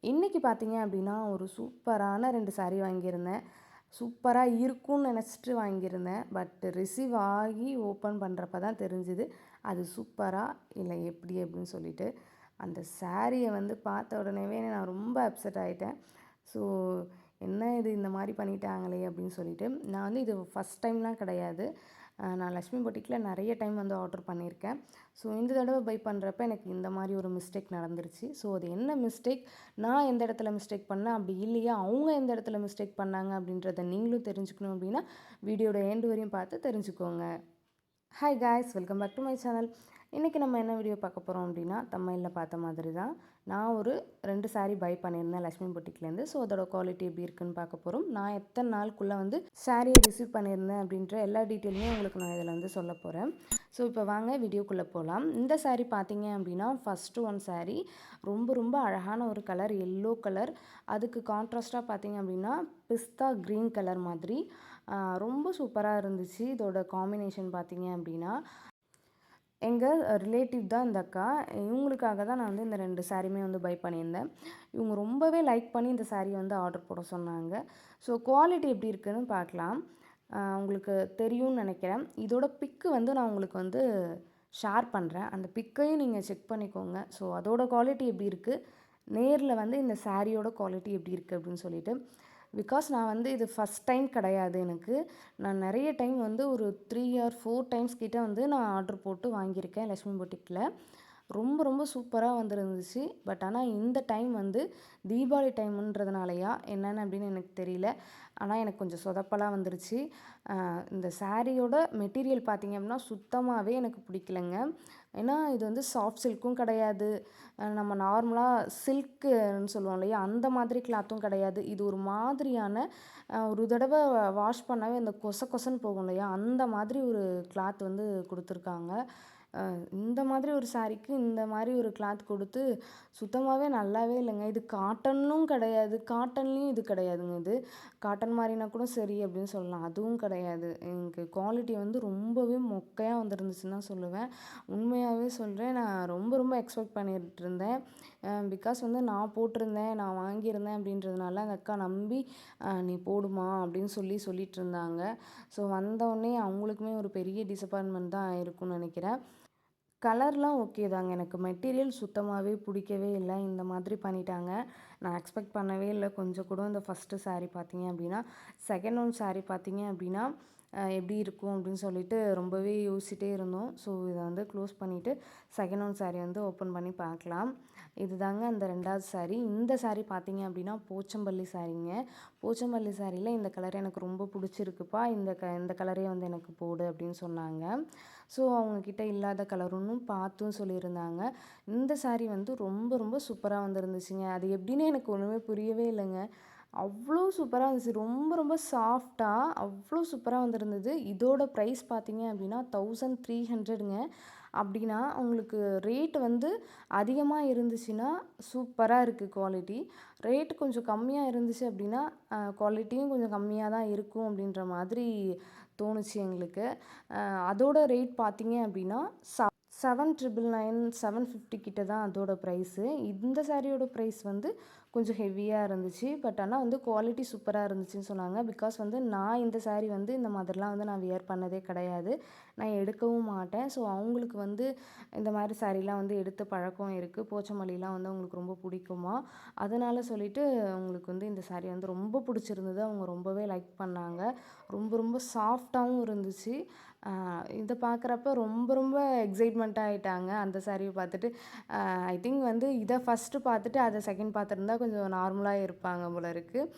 இன்றைக்கி பார்த்தீங்க அப்படின்னா ஒரு சூப்பரான 2 சாரீ வாங்கியிருந்தேன். சூப்பராக இருக்கும்னு நினச்சிட்டு வாங்கியிருந்தேன். பட் ரிசீவ் ஆகி ஓப்பன் பண்ணுறப்ப தான் தெரிஞ்சுது அது சூப்பரா இல்லை எப்படி அப்படின்னு சொல்லிட்டு. அந்த சாரியை வந்து பார்த்த உடனேவே நான் ரொம்ப அப்செட் ஆகிட்டேன். ஸோ என்ன இது இந்த மாதிரி பண்ணிட்டாங்களே அப்படின்னு சொல்லிட்டு. நான் வந்து இது ஃபஸ்ட் டைம்லாம் கிடையாது. நான் லக்ஷ்மி பொட்டிக்கில் நிறைய டைம் வந்து ஆர்டர் பண்ணியிருக்கேன். ஸோ இந்த தடவை பை பண்ணுறப்ப எனக்கு இந்த மாதிரி ஒரு மிஸ்டேக் நடந்துருச்சு. ஸோ அது என்ன மிஸ்டேக், நான் எந்த இடத்துல மிஸ்டேக் பண்ணேன், அப்படி இல்லையா அவங்க எந்த இடத்துல மிஸ்டேக் பண்ணாங்க அப்படின்றத நீங்களும் தெரிஞ்சுக்கணும் அப்படின்னா வீடியோட எண்டு வரையும் பார்த்து தெரிஞ்சுக்கோங்க. Hi guys, welcome back to my channel. இன்றைக்கி நம்ம என்ன வீடியோ பார்க்க போகிறோம் அப்படின்னா, தம்ப்நெயில்ல பார்த்த மாதிரி தான் நான் ஒரு 2 சாரீ பை பண்ணியிருந்தேன் லக்ஷ்மி பொட்டிக்லேருந்து. ஸோ அதோட குவாலிட்டி எப்படி இருக்குன்னு பார்க்க போகிறோம். நான் எத்தனை நாளுக்குள்ளே வந்து சாரியை ரிசீவ் பண்ணியிருந்தேன் அப்படின்ற எல்லா டீட்டெயிலுமே உங்களுக்கு நான் இதில் வந்து சொல்ல போகிறேன். ஸோ இப்போ வாங்க வீடியோக்குள்ளே போகலாம். இந்த சாரீ பார்த்தீங்க அப்படின்னா ஃபஸ்ட்டு ஒன் சாரீ ரொம்ப ரொம்ப அழகான ஒரு கலர், எல்லோ கலர். அதுக்கு கான்ட்ராஸ்ட்டாக பார்த்தீங்க அப்படின்னா பிஸ்தா க்ரீன் கலர் மாதிரி ரொம்ப சூப்பராக இருந்துச்சு. இதோட காம்பினேஷன் பார்த்தீங்க அப்படின்னா எங்கள் ரிலேட்டிவ் தான் இந்த அக்கா. இவங்களுக்காக தான் நான் வந்து இந்த 2 சாரியுமே வந்து பை பண்ணியிருந்தேன். இவங்க ரொம்பவே லைக் பண்ணி இந்த சாரியை வந்து ஆர்டர் போட சொன்னாங்க. ஸோ குவாலிட்டி எப்படி இருக்குதுன்னு பார்க்கலாம். உங்களுக்கு தெரியும்னு நினைக்கிறேன். இதோட பிக்கு வந்து நான் உங்களுக்கு வந்து ஷேர் பண்ணுறேன். அந்த பிக்கையும் நீங்கள் செக் பண்ணிக்கோங்க. ஸோ அதோட குவாலிட்டி எப்படி இருக்குது, நேரில் வந்து இந்த சாரியோட குவாலிட்டி எப்படி இருக்குது அப்படின்னு சொல்லிட்டு. பிகாஸ் நான் வந்து இது ஃபஸ்ட் டைம் கிடையாது எனக்கு. நான் நிறைய டைம் வந்து ஒரு 3 ஆர் 4 டைம்ஸ் கிட்ட வந்து நான் ஆர்டர் போட்டு வாங்கியிருக்கேன் லக்ஷ்மி பொட்டிக்கில். ரொம்ப ரொம்ப சூப்பராக வந்துருந்துச்சு. பட் ஆனால் இந்த டைம் வந்து தீபாவளி டைமுன்றதுனாலயா என்னென்னு அப்படின்னு எனக்கு தெரியல. ஆனால் எனக்கு கொஞ்சம் சொதப்பலாக வந்துருச்சு. இந்த சாரியோட மெட்டீரியல் பார்த்திங்க அப்படின்னா சுத்தமாகவே எனக்கு பிடிக்கலங்க. ஏன்னா இது வந்து சாஃப்ட் சில்க்கும் கிடையாது, நம்ம நார்மலாக சில்க்குன்னு சொல்லுவோம் இல்லையா, அந்த மாதிரி கிளாத்தும் கிடையாது. இது ஒரு மாதிரியான ஒரு தடவை வாஷ் பண்ணாவே அந்த கொச கொசன்னு போகும் இல்லையா, அந்த மாதிரி ஒரு கிளாத் வந்து கொடுத்துருக்காங்க. இந்த மாதிரி ஒரு சாரீக்கு இந்த மாதிரி ஒரு கிளாத் கொடுத்து சுத்தமாகவே நல்லாவே இல்லைங்க. இது காட்டனும் கிடையாது, காட்டன்லேயும் இது கிடையாதுங்க. இது காட்டன் மாதிரினா கூட சரி அப்படின்னு சொல்லலாம், அதுவும் கிடையாது. எனக்கு குவாலிட்டி வந்து ரொம்பவே மொக்கையாக வந்துருந்துச்சுன்னு தான் சொல்லுவேன். உண்மையாகவே சொல்கிறேன், நான் ரொம்ப ரொம்ப எக்ஸ்பெக்ட் பண்ணிட்டு இருந்தேன். பிகாஸ் வந்து நான் போட்டிருந்தேன், நான் வாங்கியிருந்தேன் அப்படின்றதுனால அந்த அக்கா நம்பி நீ போடுமா அப்படின்னு சொல்லிட்டு இருந்தாங்க. ஸோ வந்தோடனே அவங்களுக்குமே ஒரு பெரிய டிசப்பாயின்மெண்ட் தான் ஆயிருக்கும்னு நினைக்கிறேன். கலர்லாம் ஓகே தாங்க. எனக்கு மெட்டீரியல் சுத்தமாகவே பிடிக்கவே இல்லை. இந்த மாதிரி பண்ணிட்டாங்க. நான் எக்ஸ்பெக்ட் பண்ணவே இல்லை கொஞ்சம் கூட. இந்த ஃபஸ்ட்டு சாரீ பார்த்தீங்க அப்படின்னா, செகண்ட் ஒன் சாரீ பார்த்தீங்க அப்படின்னா எப்படி இருக்கும் அப்படின்னு சொல்லிட்டு ரொம்பவே யோசிச்சுட்டே இருந்தோம். ஸோ இதை வந்து க்ளோஸ் பண்ணிவிட்டு செகண்ட் ஒன் சாரீ வந்து ஓப்பன் பண்ணி பார்க்கலாம். இது தாங்க அந்த 2வது சாரீ. இந்த சாரீ பார்த்தீங்க அப்படின்னா போச்சம்பள்ளி சாரீங்க. போச்சம்பள்ளி சாரியில் இந்த கலர் எனக்கு ரொம்ப பிடிச்சிருக்குப்பா, இந்த கலரே வந்து எனக்கு போடு அப்படின்னு சொன்னாங்க. ஸோ அவங்கக்கிட்ட இல்லாத கலருன்னு பார்த்தும் சொல்லியிருந்தாங்க. இந்த சாரீ வந்து ரொம்ப ரொம்ப சூப்பராக வந்துருந்துச்சுங்க. அது எப்படின்னு எனக்கு ஒன்றுமே புரியவே இல்லைங்க. அவ்வளோ சூப்பராக இருந்துச்சு. ரொம்ப ரொம்ப சாஃப்டாக அவ்வளோ சூப்பராக வந்துருந்தது. இதோட ப்ரைஸ் பார்த்தீங்க அப்படின்னா 1300ங்க. அப்படின்னா உங்களுக்கு ரேட் வந்து அதிகமாக இருந்துச்சுன்னா சூப்பராக இருக்குது குவாலிட்டி. ரேட் கொஞ்சம் கம்மியாக இருந்துச்சு அப்படின்னா குவாலிட்டியும் கொஞ்சம் கம்மியாக தான் இருக்கும் அப்படின்ற மாதிரி தோணுச்சு எங்களுக்கு. அதோட ரேட் பார்த்தீங்க அப்படின்னா 7999 750 கிட்ட தான் அதோட ப்ரைஸு. இந்த சாரியோட ப்ரைஸ் வந்து கொஞ்சம் ஹெவியாக இருந்துச்சு. பட் ஆனால் வந்து குவாலிட்டி சூப்பராக இருந்துச்சுன்னு சொன்னாங்க. பிகாஸ் வந்து நான் இந்த சாரீ வந்து இந்த மாதிரிலாம் வந்து நான் வியர் பண்ணதே கிடையாது, நான் எடுக்கவும் மாட்டேன். ஸோ அவங்களுக்கு வந்து இந்த மாதிரி சாரீலாம் வந்து எடுத்து பழக்கம் இருக்குது. போச்சமல்லிலாம் வந்து அவங்களுக்கு ரொம்ப பிடிக்குமா, அதனால் சொல்லிட்டு அவங்களுக்கு வந்து இந்த சாரீ வந்து ரொம்ப பிடிச்சிருந்தது. அவங்க ரொம்பவே லைக் பண்ணாங்க. ரொம்ப ரொம்ப சாஃப்டாகவும் இருந்துச்சு. இதை பார்க்குறப்ப ரொம்ப ரொம்ப எக்ஸைட்மெண்ட்டாக ஆகிட்டாங்க அந்த சாரியை பார்த்துட்டு. ஐ திங்க் வந்து இதை ஃபஸ்ட்டு பார்த்துட்டு அதை செகண்ட் பார்த்துருந்தா கொஞ்சம் நார்மலாக இருப்பாங்க போல இருக்குது.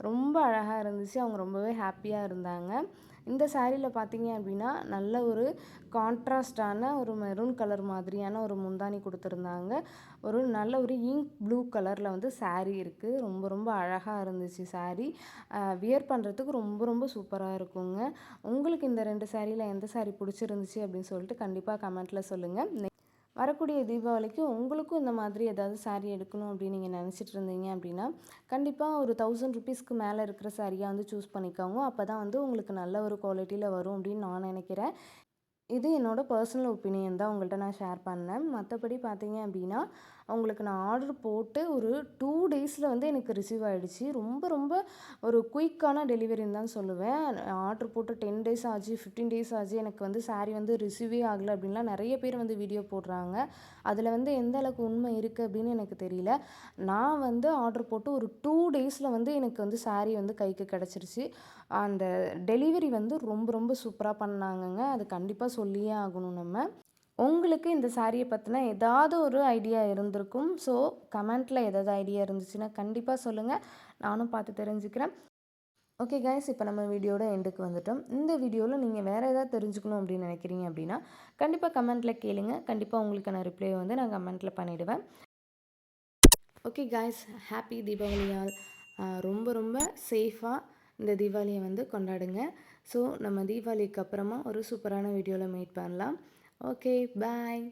ரொம்ப அழகாக இருந்துச்சு. அவங்க ரொம்பவே ஹாப்பியாக இருந்தாங்க. இந்த சாரியில் பார்த்தீங்க அப்படின்னா நல்ல ஒரு கான்ட்ராஸ்டான ஒரு மெரூன் கலர் மாதிரியான ஒரு முந்தானி கொடுத்துருந்தாங்க. ஒரு நல்ல ஒரு இங்க் ப்ளூ கலரில் வந்து சாரீ இருக்குது. ரொம்ப ரொம்ப அழகாக இருந்துச்சு சாரீ. வியர் பண்ணுறதுக்கு ரொம்ப ரொம்ப சூப்பராக இருக்குங்க. உங்களுக்கு இந்த 2 சாரியில் எந்த சாரீ பிடிச்சிருந்துச்சு அப்படின்னு சொல்லிட்டு கண்டிப்பாக கமெண்ட்டில் சொல்லுங்கள். வரக்கூடிய தீபாவளிக்கு உங்களுக்கும் இந்த மாதிரி ஏதாவது சாரீ எடுக்கணும் அப்படின்னு நீங்கள் நினச்சிட்டு இருந்தீங்க அப்படின்னா கண்டிப்பாக ஒரு 1000 ருபீஸ்க்கு மேலே இருக்கிற சாரியாக வந்து சூஸ் பண்ணிக்கோங்க. அப்போ தான் வந்து உங்களுக்கு நல்ல ஒரு குவாலிட்டியில் வரும் அப்படின்னு நான் நினைக்கிறேன். இது என்னோடய பர்சனல் ஒப்பீனியன் தான் உங்கள்கிட்ட நான் ஷேர் பண்ணேன். மற்றபடி பார்த்தீங்க அப்படின்னா அவங்களுக்கு நான் ஆர்டர் போட்டு ஒரு 2 டேஸில் வந்து எனக்கு ரிசீவ் ஆகிடுச்சு. ரொம்ப ரொம்ப ஒரு குயிக்கான டெலிவரின்னு தான் சொல்லுவேன். ஆர்டர் போட்டு 10 டேஸ் ஆச்சு, 15 டேஸ் ஆச்சு, எனக்கு வந்து சாரீ வந்து ரிசீவே ஆகலை அப்படின்லாம் நிறைய பேர் வந்து வீடியோ போடுறாங்க. அதில் வந்து எந்த அளவுக்கு உண்மை இருக்குது அப்படின்னு எனக்கு தெரியல. நான் வந்து ஆர்டர் போட்டு ஒரு 2 டேஸில் வந்து எனக்கு வந்து சாரீ வந்து கைக்கு கிடச்சிருச்சு. அந்த டெலிவரி வந்து ரொம்ப ரொம்ப சூப்பராக பண்ணாங்கங்க. அது கண்டிப்பாக சொல்லியே ஆகணும் நம்ம. உங்களுக்கு இந்த சாரியை பற்றின ஏதாவது ஒரு ஐடியா இருந்திருக்கும். ஸோ கமெண்ட்டில் ஏதாவது ஐடியா இருந்துச்சுன்னா கண்டிப்பாக சொல்லுங்கள். நானும் பார்த்து தெரிஞ்சுக்கிறேன். ஓகே கைஸ், இப்போ நம்ம வீடியோட எண்டுக்கு வந்துட்டோம். இந்த வீடியோவில் நீங்கள் வேறு ஏதாவது தெரிஞ்சுக்கணும் அப்படின்னு நினைக்கிறீங்க அப்படின்னா கண்டிப்பாக கமெண்ட்டில் கேளுங்க. கண்டிப்பாக உங்களுக்கான ரிப்ளை வந்து நான் கமெண்ட்டில் பண்ணிவிடுவேன். Okay guys, happy Deepavali all. ரொம்ப ரொம்ப சேஃபாக இந்த தீபாவளியை வந்து கொண்டாடுங்க. ஸோ நம்ம தீபாவளிக்கு அப்புறமா ஒரு சூப்பரான வீடியோவில் மீட் பண்ணலாம். ஓகே, பாய்.